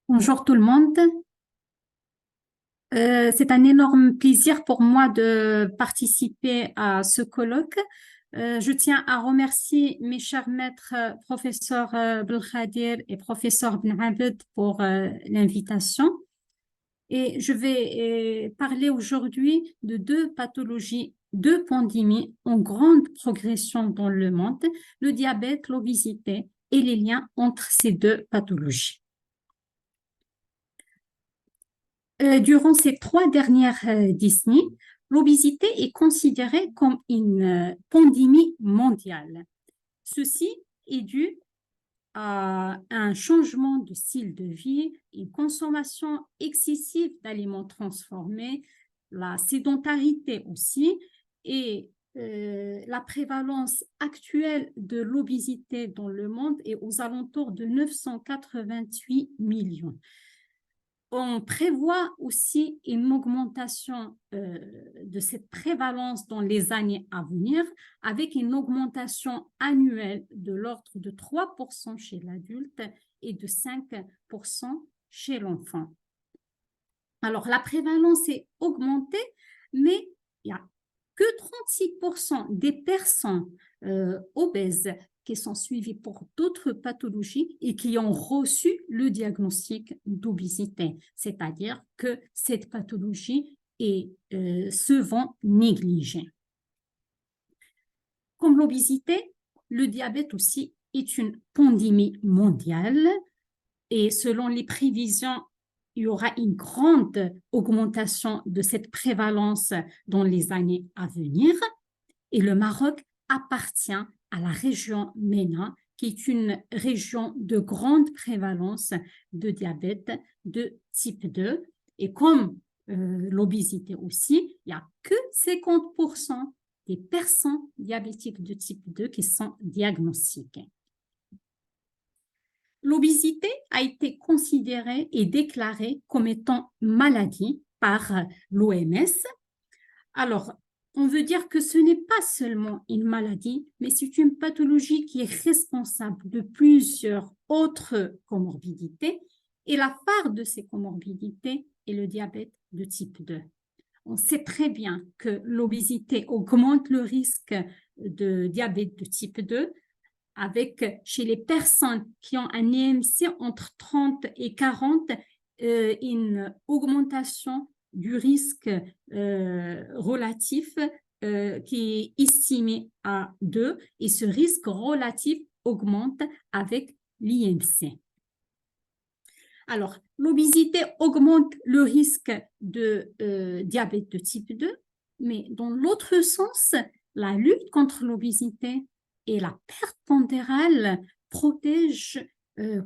Bonjour tout le monde. C'est un énorme plaisir pour moi de participer à ce colloque. Je tiens à remercier mes chers maîtres, professeur Belkhadir et professeur Ben Abed pour l'invitation. Et je vais parler aujourd'hui de deux pathologies, deux pandémies en grande progression dans le monde, le diabète, l'obésité et les liens entre ces deux pathologies. Durant ces 3 dernières décennies, l'obésité est considérée comme une pandémie mondiale. Ceci est dû à un changement de style de vie, une consommation excessive d'aliments transformés, la sédentarité aussi, et la prévalence actuelle de l'obésité dans le monde est aux alentours de 988 millions. On prévoit aussi une augmentation de cette prévalence dans les années à venir, avec une augmentation annuelle de l'ordre de 3% chez l'adulte et de 5% chez l'enfant. Alors, la prévalence est augmentée, mais il n'y a que 36% des personnes obèses qui sont suivies pour d'autres pathologies et qui ont reçu le diagnostic d'obésité, c'est-à-dire que cette pathologie est souvent négligée. Comme l'obésité, le diabète aussi est une pandémie mondiale et selon les prévisions, il y aura une grande augmentation de cette prévalence dans les années à venir. Et le Maroc appartient à la région MENA, qui est une région de grande prévalence de diabète de type 2. Et comme l'obésité aussi, il n'y a que 50% des personnes diabétiques de type 2 qui sont diagnostiquées. L'obésité a été considérée et déclarée comme étant maladie par l'OMS. Alors, on veut dire que ce n'est pas seulement une maladie, mais c'est une pathologie qui est responsable de plusieurs autres comorbidités. Et la part de ces comorbidités est le diabète de type 2. On sait très bien que l'obésité augmente le risque de diabète de type 2, avec chez les personnes qui ont un IMC entre 30 et 40, une augmentation du risque relatif qui est estimé à 2, et ce risque relatif augmente avec l'IMC. Alors, l'obésité augmente le risque de diabète de type 2, mais dans l'autre sens, la lutte contre l'obésité et la perte pondérale protègent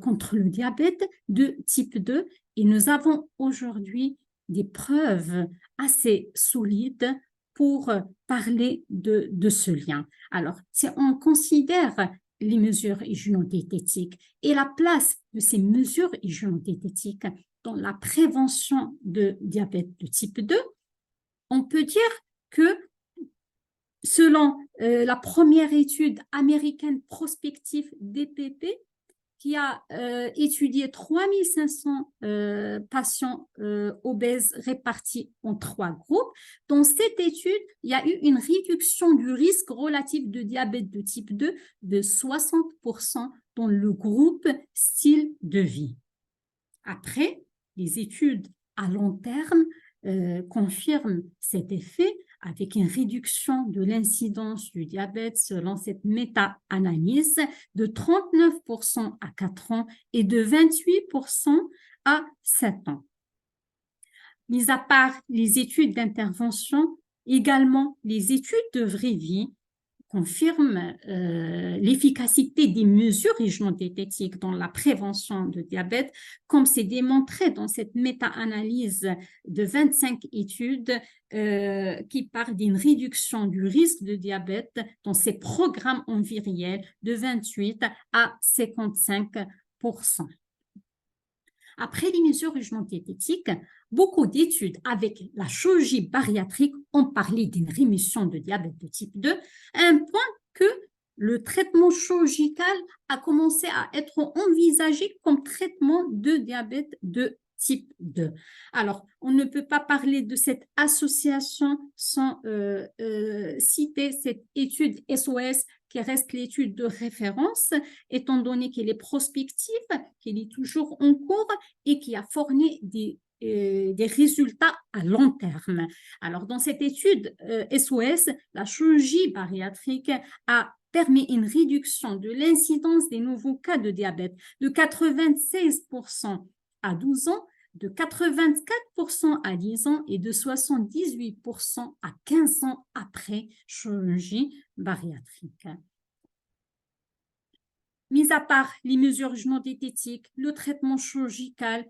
contre le diabète de type 2, et nous avons aujourd'hui des preuves assez solides pour parler de ce lien. Alors, si on considère les mesures hygiéno-diététiques et la place de ces mesures hygiéno-diététiques dans la prévention de diabète de type 2, on peut dire que selon la première étude américaine prospective DPP, qui a étudié 3500 patients obèses répartis en 3 groupes. Dans cette étude, il y a eu une réduction du risque relatif de diabète de type 2 de 60% dans le groupe style de vie. Après, les études à long terme confirment cet effet avec une réduction de l'incidence du diabète selon cette méta-analyse de 39% à 4 ans et de 28% à 7 ans. Mis à part les études d'intervention, également les études de vraie vie confirment l'efficacité des mesures hygiéno-diététiques dans la prévention de diabète, comme c'est démontré dans cette méta-analyse de 25 études qui parlent d'une réduction du risque de diabète dans ces programmes enviriels de 28 à 55%. Après les mesures hygiéno-diététiques, beaucoup d'études avec la chirurgie bariatrique ont parlé d'une rémission de diabète de type 2, à un point que le traitement chirurgical a commencé à être envisagé comme traitement de diabète de type 2. Alors, on ne peut pas parler de cette association sans citer cette étude SOS qui reste l'étude de référence, étant donné qu'elle est prospective, qu'elle est toujours en cours et qui a fourni des résultats à long terme. Alors, dans cette étude SOS, la chirurgie bariatrique a permis une réduction de l'incidence des nouveaux cas de diabète de 96% à 12 ans, de 84% à 10 ans et de 78% à 15 ans après chirurgie bariatrique. Mis à part les mesures diététiques, le traitement chirurgical,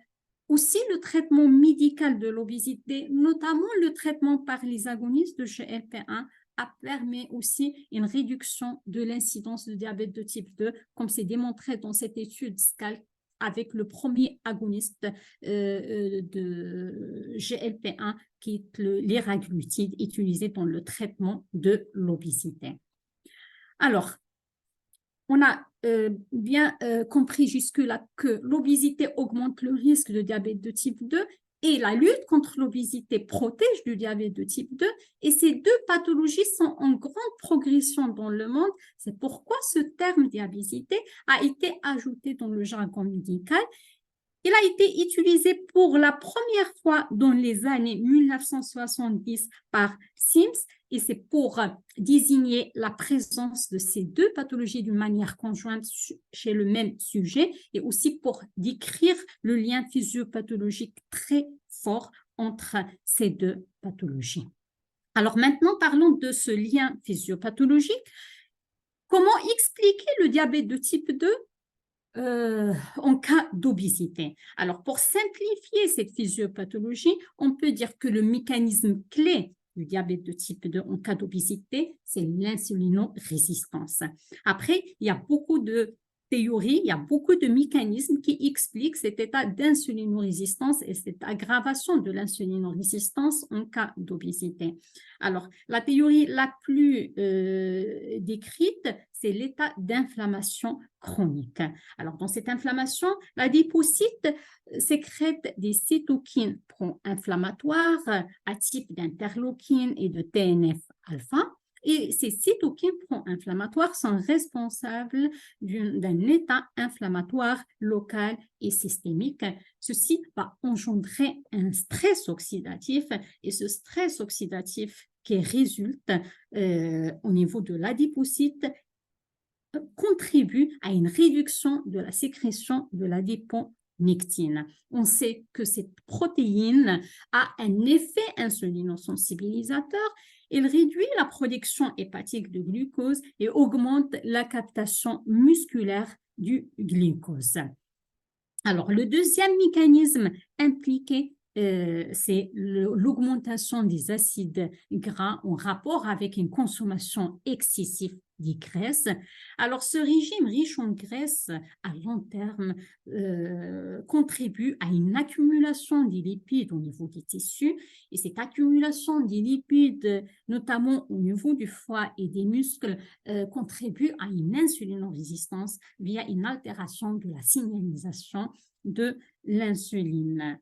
aussi le traitement médical de l'obésité, notamment le traitement par les agonistes de GLP-1, a permis aussi une réduction de l'incidence de diabète de type 2, comme c'est démontré dans cette étude SCALC avec le premier agoniste de GLP-1 qui est le liraglutide utilisé dans le traitement de l'obésité. Alors, on a bien compris jusque-là que l'obésité augmente le risque de diabète de type 2 et la lutte contre l'obésité protège du diabète de type 2 et ces deux pathologies sont en grande progression dans le monde. C'est pourquoi ce terme diabésité a été ajouté dans le jargon médical. Il a été utilisé pour la première fois dans les années 1970 par Sims et c'est pour désigner la présence de ces deux pathologies d'une manière conjointe chez le même sujet et aussi pour décrire le lien physiopathologique très fort entre ces deux pathologies. Alors maintenant, parlons de ce lien physiopathologique. Comment expliquer le diabète de type 2 en cas d'obésité? Alors, pour simplifier cette physiopathologie, on peut dire que le mécanisme clé du diabète de type 2 en cas d'obésité, c'est l'insulinorésistance. Après, il y a beaucoup de théories, il y a beaucoup de mécanismes qui expliquent cet état d'insulinorésistance et cette aggravation de l'insulinorésistance en cas d'obésité. Alors, la théorie la plus décrite, c'est l'état d'inflammation chronique. Alors, dans cette inflammation, l'adipocyte sécrète des cytokines pro-inflammatoires à type d'interleukine et de TNF-alpha. Et ces cytokines pro-inflammatoires sont responsables d'un état inflammatoire local et systémique. Ceci va engendrer un stress oxydatif et ce stress oxydatif qui résulte au niveau de l'adipocyte contribue à une réduction de la sécrétion de l'adiponectine. On sait que cette protéine a un effet insulinosensibilisateur. Elle réduit la production hépatique de glucose et augmente la captation musculaire du glucose. Alors, le deuxième mécanisme impliqué, c'est l'augmentation des acides gras en rapport avec une consommation excessive des graisses. Alors, ce régime riche en graisses à long terme contribue à une accumulation des lipides au niveau des tissus et cette accumulation des lipides, notamment au niveau du foie et des muscles, contribue à une insulinorésistance via une altération de la signalisation de l'insuline.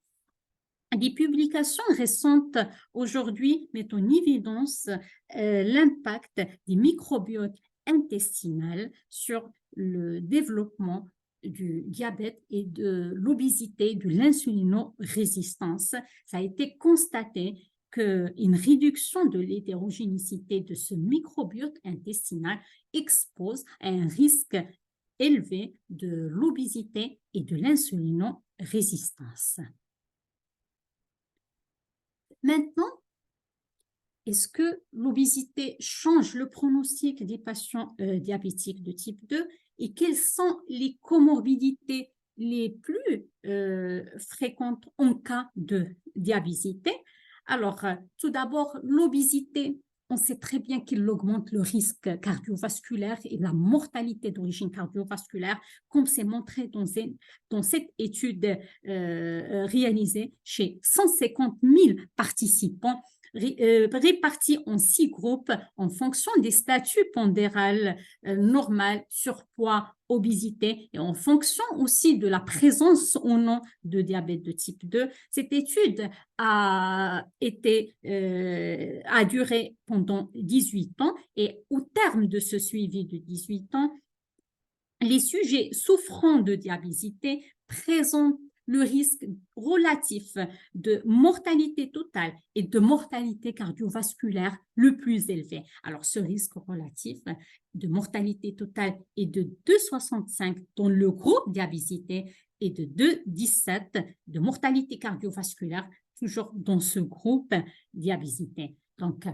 Des publications récentes aujourd'hui mettent en évidence l'impact des microbiotes intestinales sur le développement du diabète et de l'obésité, de l'insulinorésistance. Ça a été constaté qu'une réduction de l'hétérogénéité de ce microbiote intestinal expose à un risque élevé de l'obésité et de l'insulinorésistance. Maintenant, est-ce que l'obésité change le pronostic des patients diabétiques de type 2 et quelles sont les comorbidités les plus fréquentes en cas de diabésité? Alors, tout d'abord, l'obésité, on sait très bien qu'il augmente le risque cardiovasculaire et la mortalité d'origine cardiovasculaire, comme c'est montré dans cette étude réalisée chez 150 000 participants répartis en 6 groupes en fonction des statuts pondérales normal, surpoids, obésité et en fonction aussi de la présence ou non de diabète de type 2. Cette étude a duré pendant 18 ans et au terme de ce suivi de 18 ans, les sujets souffrant de diabésité présentent le risque relatif de mortalité totale et de mortalité cardiovasculaire le plus élevé. Alors, ce risque relatif de mortalité totale est de 2,65 dans le groupe diabésité et de 2,17 de mortalité cardiovasculaire, toujours dans ce groupe diabésité. Donc,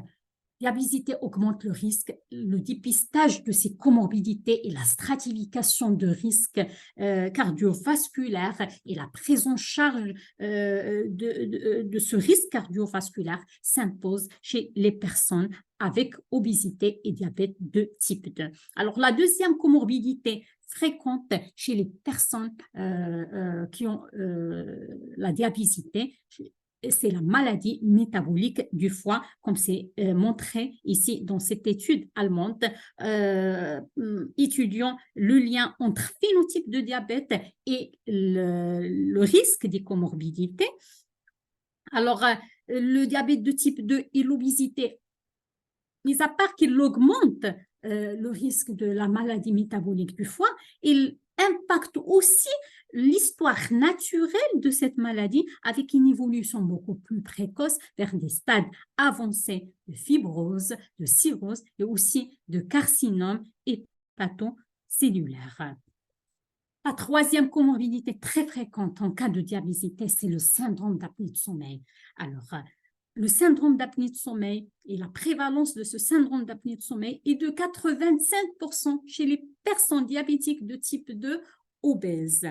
diabésité augmente le risque, le dépistage de ces comorbidités et la stratification de risques cardiovasculaires et la prise en charge de ce risque cardiovasculaire s'impose chez les personnes avec obésité et diabète de type 2. Alors, la deuxième comorbidité fréquente chez les personnes qui ont la diabésité, c'est la maladie métabolique du foie, comme c'est montré ici dans cette étude allemande, étudiant le lien entre phénotype de diabète et le risque des comorbidités. Alors, le diabète de type 2 et l'obésité, mis à part qu'il augmente le risque de la maladie métabolique du foie, il impacte aussi l'histoire naturelle de cette maladie avec une évolution beaucoup plus précoce vers des stades avancés de fibrose, de cirrhose et aussi de carcinome hépatocellulaire. La troisième comorbidité très fréquente en cas de diabésité, c'est le syndrome d'apnée de sommeil. Alors, le syndrome d'apnée de sommeil et la prévalence de ce syndrome d'apnée de sommeil est de 85% chez les personnes diabétiques de type 2 obèses.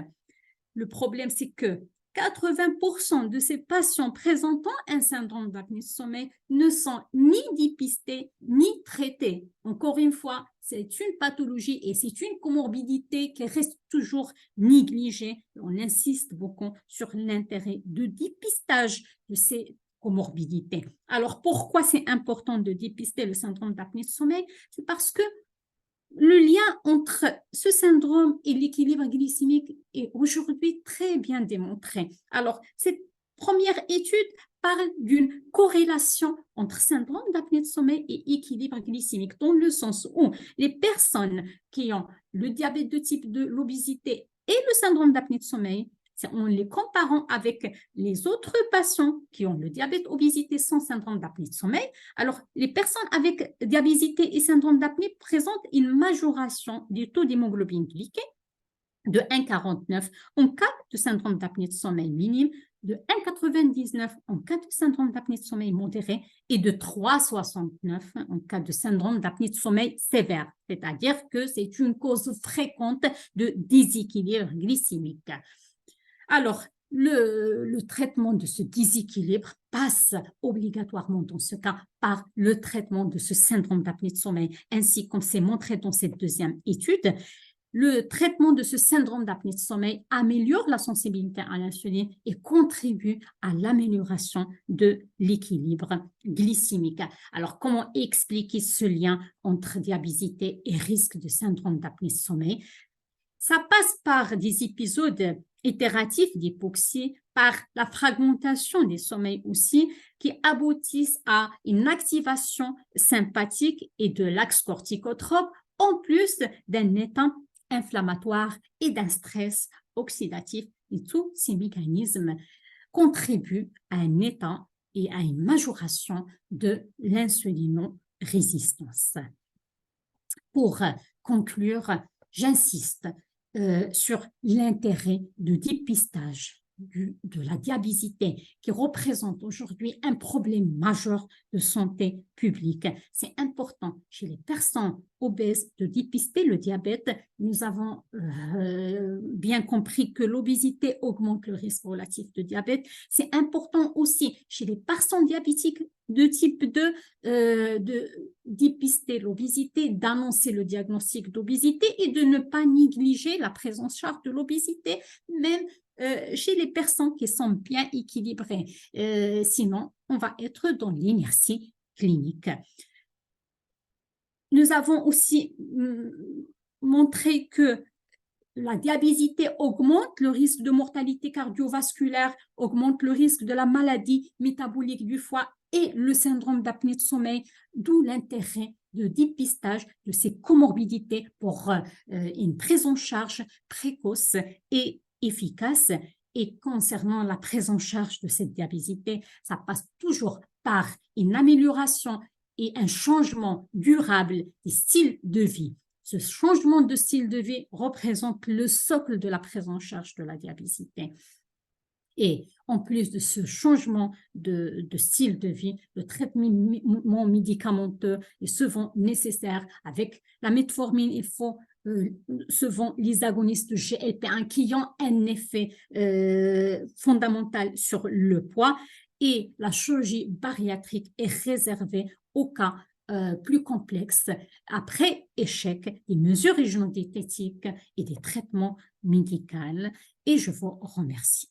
Le problème, c'est que 80% de ces patients présentant un syndrome d'apnée de sommeil ne sont ni dépistés ni traités. Encore une fois, c'est une pathologie et c'est une comorbidité qui reste toujours négligée. On insiste beaucoup sur l'intérêt de dépistage de ces comorbidités. Alors, pourquoi c'est important de dépister le syndrome d'apnée de sommeil? C'est parce que le lien entre ce syndrome et l'équilibre glycémique est aujourd'hui très bien démontré. Alors, cette première étude parle d'une corrélation entre syndrome d'apnée de sommeil et équilibre glycémique, dans le sens où les personnes qui ont le diabète de type 2, l'obésité et le syndrome d'apnée de sommeil, en les comparant avec les autres patients qui ont le diabète, obésité sans syndrome d'apnée de sommeil, alors les personnes avec diabésité et syndrome d'apnée présentent une majoration du taux d'hémoglobine glyquée de 1,49 en cas de syndrome d'apnée de sommeil minime, de 1,99 en cas de syndrome d'apnée de sommeil modéré et de 3,69 en cas de syndrome d'apnée de sommeil sévère. C'est-à-dire que c'est une cause fréquente de déséquilibre glycémique. Alors, le traitement de ce déséquilibre passe obligatoirement dans ce cas par le traitement de ce syndrome d'apnée de sommeil, ainsi comme c'est montré dans cette deuxième étude. Le traitement de ce syndrome d'apnée de sommeil améliore la sensibilité à l'insuline et contribue à l'amélioration de l'équilibre glycémique. Alors, comment expliquer ce lien entre diabésité et risque de syndrome d'apnée de sommeil? Ça passe par des épisodes itératifs d'hypoxie, par la fragmentation des sommeils aussi, qui aboutissent à une activation sympathique et de l'axe corticotrope, en plus d'un état inflammatoire et d'un stress oxydatif. Et tous ces mécanismes contribuent à un état et à une majoration de l'insulinorésistance. Pour conclure, j'insiste sur l'intérêt de dépistage de la diabésité qui représente aujourd'hui un problème majeur de santé publique. C'est important chez les personnes obèses de dépister le diabète. Nous avons bien compris que l'obésité augmente le risque relatif de diabète. C'est important aussi chez les personnes diabétiques de type 2 de dépister l'obésité, d'annoncer le diagnostic d'obésité et de ne pas négliger la prise en charge de l'obésité, même chez les personnes qui sont bien équilibrées. Sinon, on va être dans l'inertie clinique. Nous avons aussi montré que la diabésité augmente le risque de mortalité cardiovasculaire, augmente le risque de la maladie métabolique du foie et le syndrome d'apnée de sommeil, d'où l'intérêt de dépistage de ces comorbidités pour une prise en charge précoce et efficace. Et concernant la prise en charge de cette diabésité, ça passe toujours par une amélioration et un changement durable des styles de vie. Ce changement de style de vie représente le socle de la prise en charge de la diabésité. Et en plus de ce changement de style de vie, le traitement médicamenteux est souvent nécessaire. Avec la metformine, il faut souvent les agonistes GLP-1 qui ont un effet fondamental sur le poids. Et la chirurgie bariatrique est réservée au cas plus complexes après échec des mesures hygiéno-diététiques et des traitements médicaux. Et je vous remercie.